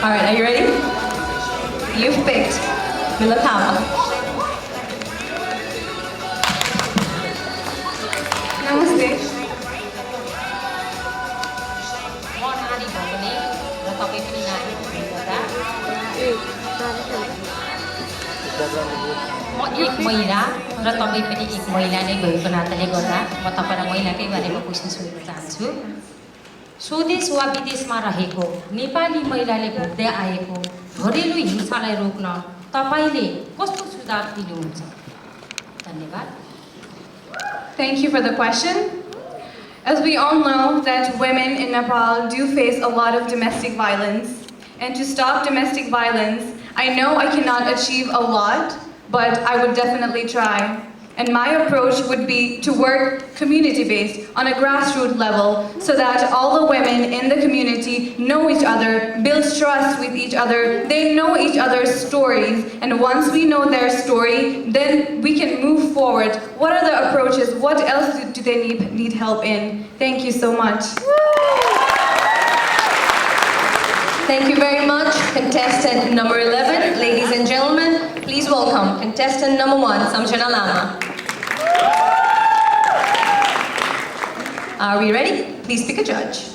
Alright, are you ready? You've picked Milatama. Namaste. म एक महिला र तपाईँ पनि एक महिला नै भएको नाताले गर्दा म तपाईँलाई महिलाकै बारेमा क्वेसन सोध्न चाहन्छु। स्वदेश वा विदेशमा रहेको नेपाली महिलाले भोग्दै आएको घरेलु हिंसालाई रोक्न तपाईँले कस्तो सुझाव दिनुहुन्छ? धन्यवाद। Thank you for the question. As we all know that women in Nepal do face a lot of domestic violence. And to stop domestic violence, I know I cannot achieve a lot, but I would definitely try. And my approach would be to work community-based on a grassroots level so that all the women in the community know each other, build trust with each other, they know each other's stories, and once we know their story, then we can move forward. What are the approaches? What else do they need help in? Thank you so much. Thank you very much, contestant number 11. Ladies and gentlemen, please welcome contestant number 1, Samjana Lama. Are we ready? Please pick a judge.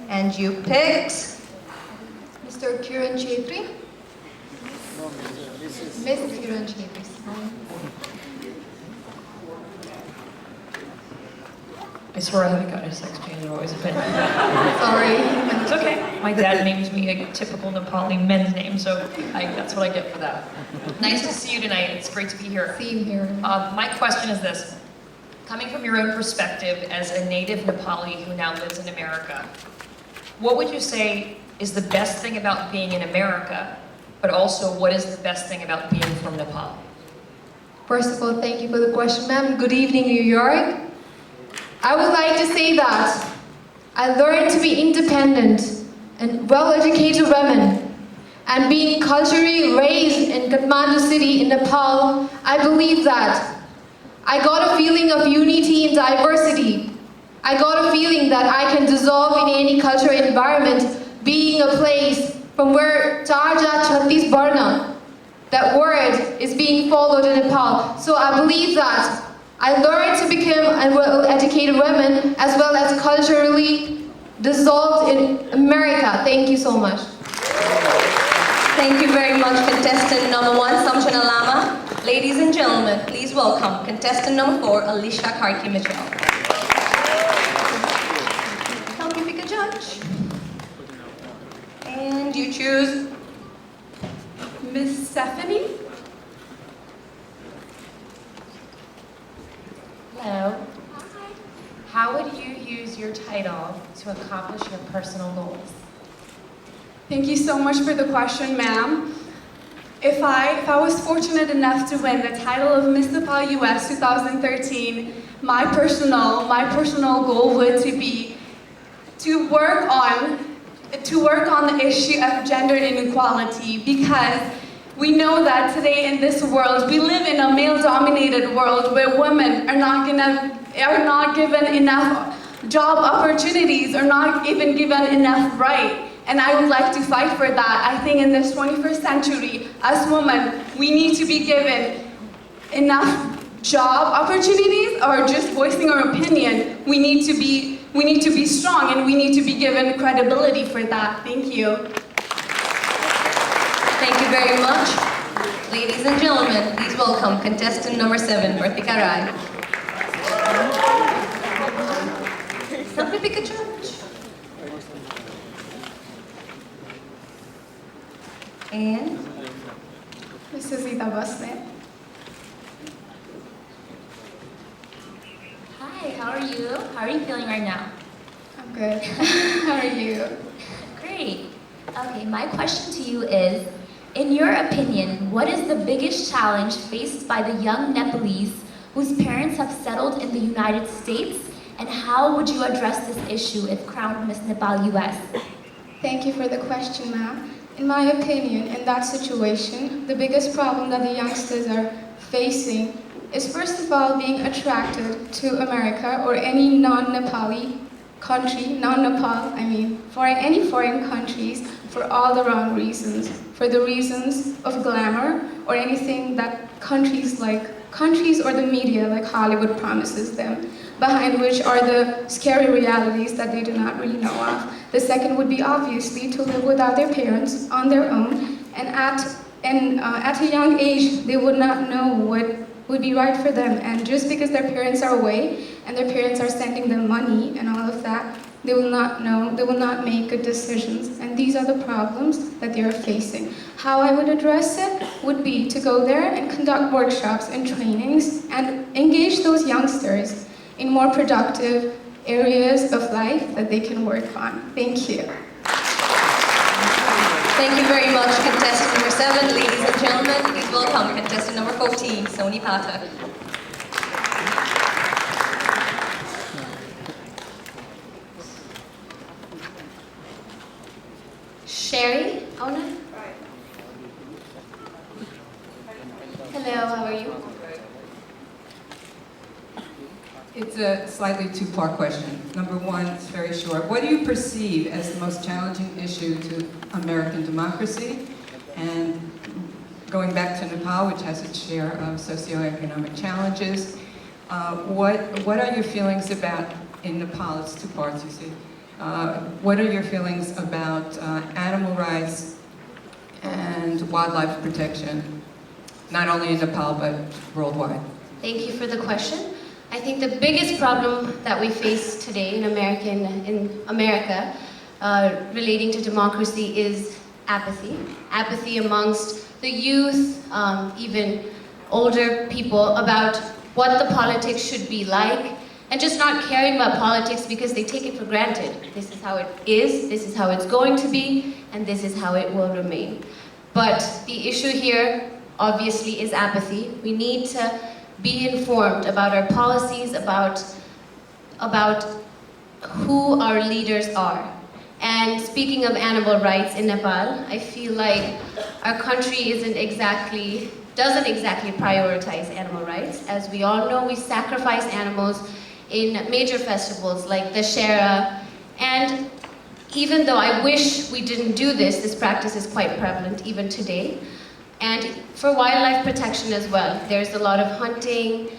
And you picked Mr. Kiran Chetri. Miss Kiran Chetri. I swear I haven't gotten a sex change, I've always been. Sorry. It's okay. My dad names me a typical Nepali men's name, so that's what I get for that. Nice to see you tonight. It's great to be here. Same here. My question is this. Coming from your own perspective as a native Nepali who now lives in America, what would you say is the best thing about being in America, but also what is the best thing about being from Nepal? First of all, thank you for the question, ma'am. Good evening, New York. I would like to say that I learned to be independent and well-educated women. And being culturally raised in Kathmandu city in Nepal, I believe that I got a feeling of unity and diversity. I got a feeling that I can dissolve in any cultural environment, being a place from where Charja Chhattis Barna, that word is being followed in Nepal. So I believe that I learned to become a well-educated woman as well as culturally dissolved in America. Thank you so much. Thank you very much, contestant number 1, Samjana Lama. Ladies and gentlemen, please welcome contestant number 4, Alicia Karki Mitchell. Help me pick a judge. And you choose Miss Stephanie? Hello. How would you use your title to accomplish your personal goals? Thank you so much for the question, ma'am. If I was fortunate enough to win the title of Miss Nepal US 2013, my personal goal would be to work on the issue of gender inequality, because we know that today in this world, we live in a male-dominated world where women are not given enough job opportunities, or not even given enough right. And I would like to fight for that. I think in this 21st century, as women, we need to be given enough job opportunities, or just voicing our opinion. We need to be strong, and we need to be given credibility for that. Thank you. Thank you very much. Ladies and gentlemen, please welcome contestant number 7, Vartika Rai. Help me pick a judge. And Mrs. Zita Basne. Hi, how are you? How are you feeling right now? I'm good. How are you? Great. Okay, my question to you is, in your opinion, what is the biggest challenge faced by the young Nepalese whose parents have settled in the United States, and how would you address this issue if crowned Miss Nepal US? Thank you for the question, ma'am. In my opinion, in that situation, the biggest problem that the youngsters are facing is, first of all, being attracted to America or any non-Nepali country, not Nepal, I mean, for any foreign countries for all the wrong reasons. For the reasons of glamour or anything that countries or the media like Hollywood promises them, behind which are the scary realities that they do not really know of. The second would be obviously to live without their parents on their own, and at a young age they would not know what would be right for them, and just because their parents are away and their parents are sending them money and all of that, they will not know, they will not make good decisions, and these are the problems that they are facing. How I would address it would be to go there and conduct workshops and trainings and engage those youngsters in more productive areas of life that they can work on. Thank you. Thank you very much, contestant number 7. Ladies and gentlemen, please welcome contestant number 14, Soni Pathak. Sherry, Ona? Hello, how are you? It's a slightly two-part question. Number one, it's very short. What do you perceive as the most challenging issue to American democracy? And going back to Nepal, which has its share of socioeconomic challenges, what are your feelings about, in Nepal, it's two parts, you see. What are your feelings about animal rights and wildlife protection, not only in Nepal, but worldwide? Thank you for the question. I think the biggest problem that we face today in America relating to democracy is apathy. Apathy amongst the youth, even older people, about what the politics should be like, and just not caring about politics because they take it for granted. This is how it is, this is how it's going to be, and this is how it will remain. But the issue here, obviously, is apathy. We need to be informed about our policies, about who our leaders are. And speaking of animal rights in Nepal, I feel like our country doesn't exactly prioritize animal rights. As we all know, we sacrifice animals in major festivals like the Shera. And even though I wish we didn't do this, this practice is quite prevalent even today. And for wildlife protection as well, there's a lot of hunting.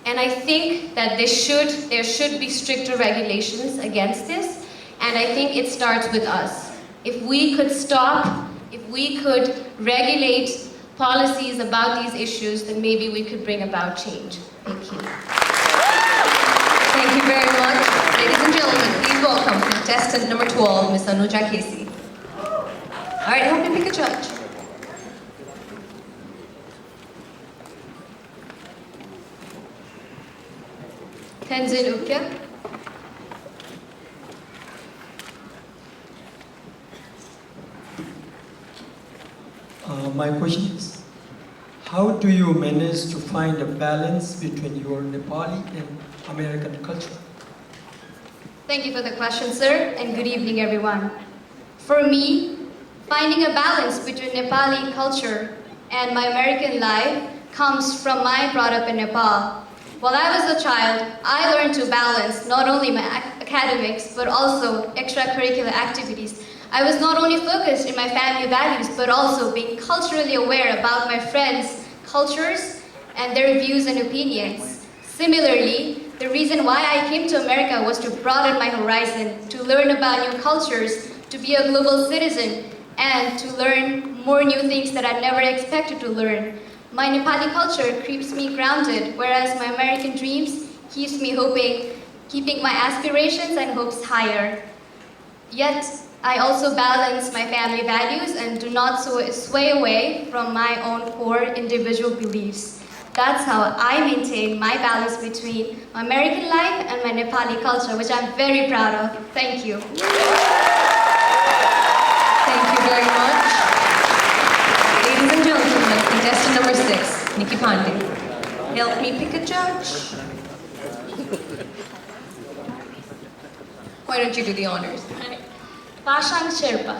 And I think that there should be stricter regulations against this. And I think it starts with us. If we could stop, if we could regulate policies about these issues, then maybe we could bring about change. Thank you. Thank you very much. Ladies and gentlemen, please welcome contestant number 12, Ms. Anuja Casey. All right, help me pick a judge. Tenzin Ukya. My question is, how do you manage to find a balance between your Nepali and American culture? Thank you for the question, sir, and good evening, everyone. For me, finding a balance between Nepali culture and my American life comes from my brought up in Nepal. While I was a child, I learned to balance not only my academics, but also extracurricular activities. I was not only focused in my family values, but also being culturally aware about my friends' cultures and their views and opinions. Similarly, the reason why I came to America was to broaden my horizon, to learn about new cultures, to be a global citizen, and to learn more new things that I never expected to learn. My Nepali culture keeps me grounded, whereas my American dreams keeps me hoping, keeping my aspirations and hopes higher. Yet, I also balance my family values and do not sway away from my own core individual beliefs. That's how I maintain my balance between my American life and my Nepali culture, which I'm very proud of. Thank you. Thank you very much. Ladies and gentlemen, contestant number 6, Nikki Pandey. Help me pick a judge. Why don't you do the honors? Pashang Sherpa.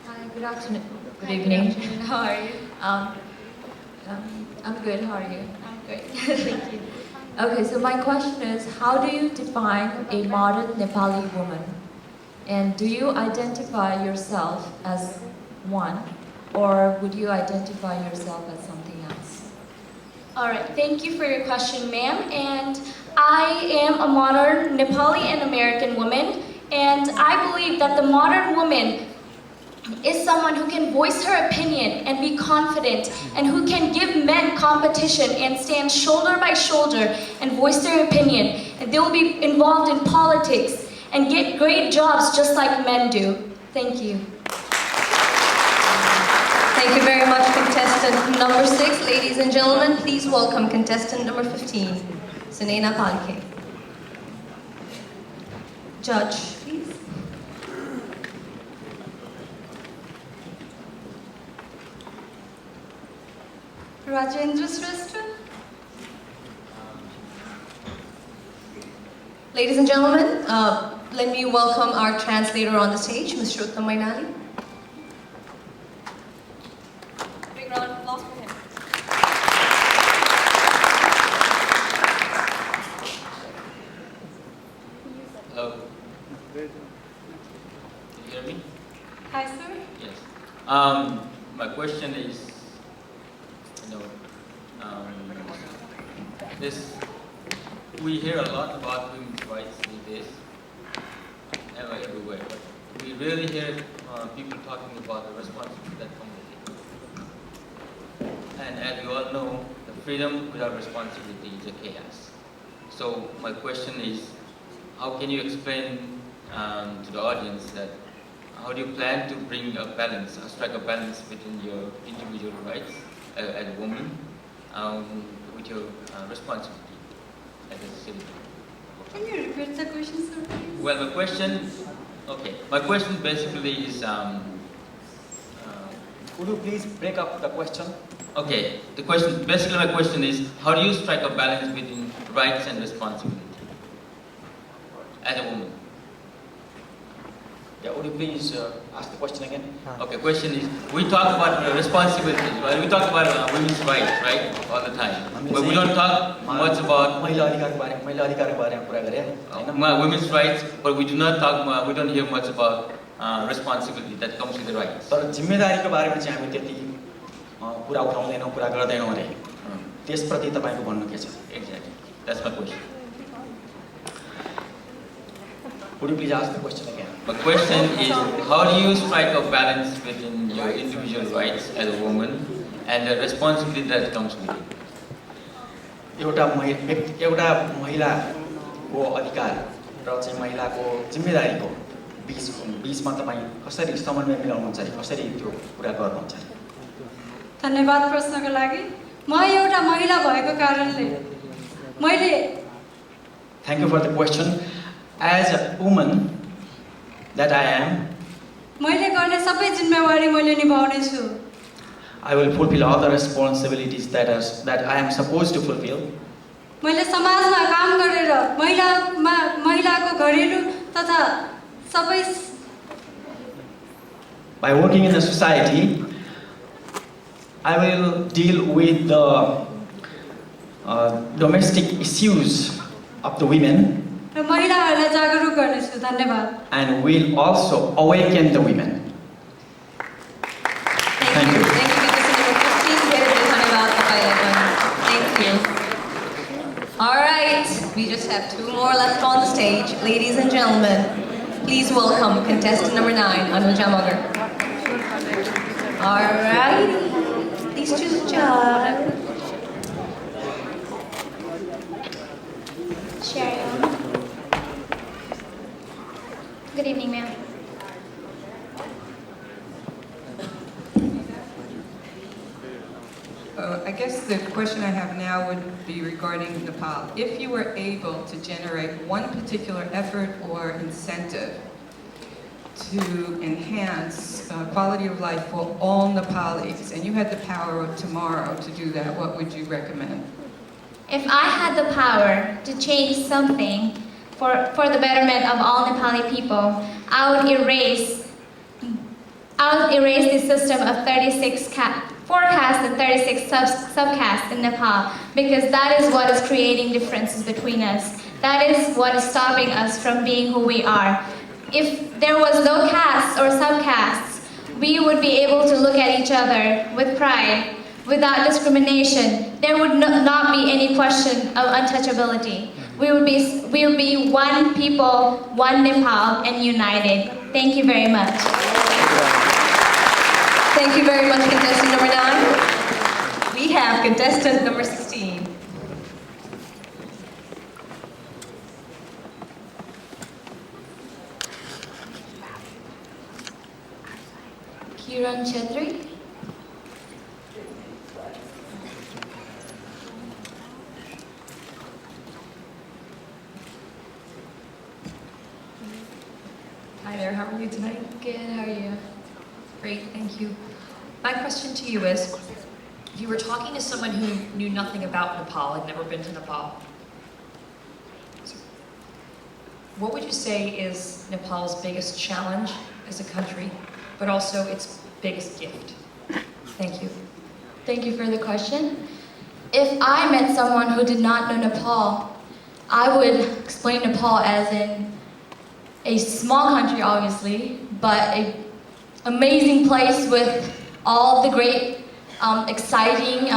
Hi, good afternoon. Good evening. How are you? I'm good. How are you? I'm good. Thank you. Okay, so my question is, how do you define a modern Nepali woman? And do you identify yourself as one, or would you identify yourself as something else? All right, thank you for your question, ma'am. And I am a modern Nepali and American woman, and I believe that the modern woman is someone who can voice her opinion and be confident, and who can give men competition and stand shoulder by shoulder and voice their opinion. And they will be involved in politics and get great jobs just like men do. Thank you. Thank you very much, contestant number 6. Ladies and gentlemen, please welcome contestant number 15, Sunena Palke. Judge, please. Rajendra Shrestha. Ladies and gentlemen, let me welcome our translator on the stage, Mr. Uttam Mainali. Big round of applause for him. Hello. Can you hear me? Hi, sir. Yes. My question is, we hear a lot about women's rights these days, everywhere. But we rarely hear people talking about the responsibility that comes with it. And as we all know, the freedom without responsibility is a chaos. So my question is, how can you explain to the audience that how do you plan to bring a balance, strike a balance between your individual rights as a woman with your responsibility as a citizen? Can you repeat the question, sir, please? Well, my question basically is, could you please break up the question? Okay, basically my question is, how do you strike a balance between rights and responsibility as a woman? Yeah, would you please ask the question again? Okay, question is, we talk about responsibilities, right? We talk about women's rights, right, all the time. But we don't talk much about women's rights, but we do not talk, we don't hear much about responsibility that comes with the rights. तर जिम्मेदारीको बारेमा चाहिँ हामी त्यति कुरा उठाउँदैनौँ, कुरा गर्दैनौँ अरे। त्यसप्रति तपाईको भन्नु के छ? Exactly. That's my question. Would you please ask the question again? My question is, how do you strike a balance between your individual rights as a woman and the responsibility that comes with it? एउटा महिलाको अधिकार र चाहिँ महिलाको जिम्मेदारीको बीचमा तपाईँ कसरी समन्वय मिलाउनुहुन्छ, कसरी त्यो कुरा गर्नुहुन्छ? धन्यवाद प्रश्नको लागि। म एउटा महिला भएको कारणले मैले Thank you for the question. As a woman that I am, मैले गर्ने सबै जिम्मेवारी मैले निभाउने छु। I will fulfill all the responsibilities that I am supposed to fulfill. मैले समाजमा काम गरेर महिलाको घरेलु तथा सबै By working in the society, I will deal with the domestic issues of the women. र महिलाहरूलाई जागरुक गर्नेछु। धन्यवाद। And will also awaken the women. Thank you. Thank you. All right, we just have 2 more left on the stage. Ladies and gentlemen, please welcome contestant number 9, Anuja Magar. All right, please choose a job. Sharon. Good evening, ma'am. I guess the question I have now would be regarding Nepal. If you were able to generate one particular effort or incentive to enhance quality of life for all Nepalis, and you had the power of tomorrow to do that, what would you recommend? If I had the power to change something for the betterment of all Nepali people, I I'll erase the system of 36 forecasts and 36 subcasts in Nepal, because that is what is creating differences between us. That is what is stopping us from being who we are. If there was no castes or subcastes, we would be able to look at each other with pride, without discrimination. There would not be any question of untouchability. We would be one people, one Nepal, and united. Thank you very much. Thank you very much, contestant number 9. We have contestant number 16. Kiran Chetri. Hi there, how are you tonight? Good, how are you? Great, thank you. My question to you is, if you were talking to someone who knew nothing about Nepal, had never been to Nepal, what would you say is Nepal's biggest challenge as a country, but also its biggest gift? Thank you. Thank you for the question. If I met someone who did not know Nepal, I would explain Nepal as in a small country, obviously, but an amazing place with all the great, exciting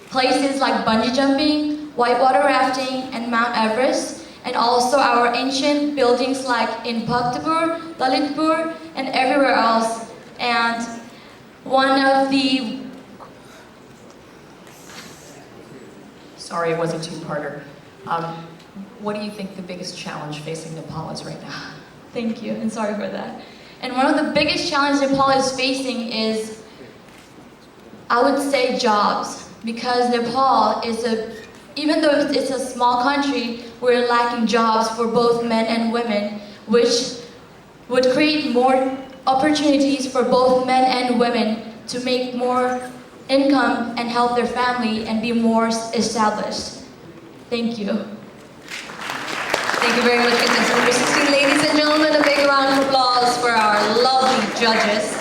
places like bungee jumping, whitewater rafting, and Mount Everest, and also our ancient buildings like in Bhaktapur, Lalitpur, and everywhere else. And one of the... Sorry, it was a two-parter. What do you think the biggest challenge facing Nepal is right now? Thank you, and sorry for that. And one of the biggest challenges Nepal is facing is, I would say, jobs. Because Nepal is even though it's a small country, we're lacking jobs for both men and women, which would create more opportunities for both men and women to make more income and help their family and be more established. Thank you. Thank you very much, contestant number 16. Ladies and gentlemen, a big round of applause for our lovely judges.